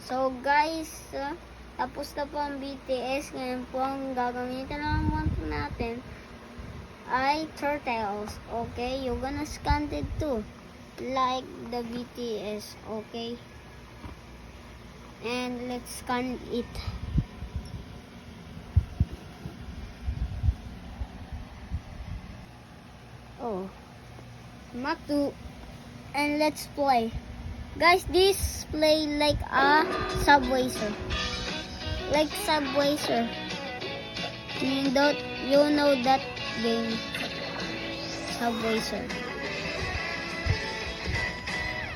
So guys, tapos na po ang BTS. Ngayon po ang gagamitin naman po natin ay turtles. Okay, you're gonna scan it too, like the BTS. Okay, and let's scan it. Oh, Matu, and let's play. Guys, this play like a Subway Surf. Like Subway Surf. You know that game, Subway Surf.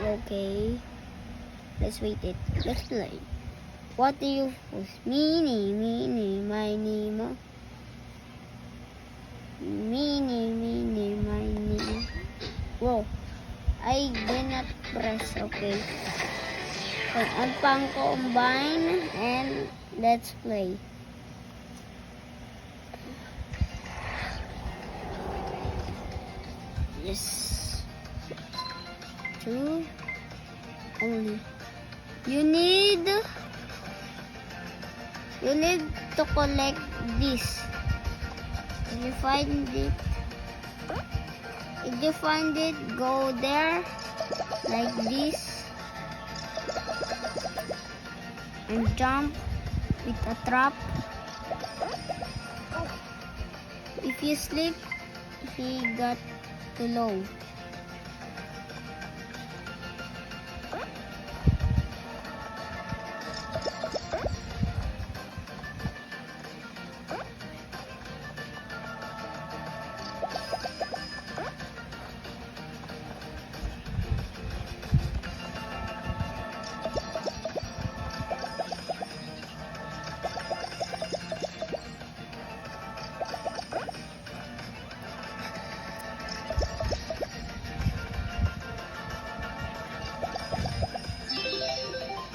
Okay, let's wait it. Let's play. What do you post? Mini, miny, mo. Mini, miny. Whoa. I did not press. Okay. So, unpang combine and let's play. Yes. 2 only. You need to collect this. If you find it, go there like this and jump with a trap. If you slip, he got too low.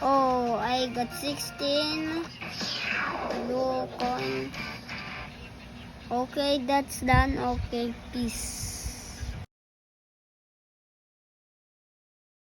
Oh, I got 16 blue coin. Okay, that's done. Okay, peace.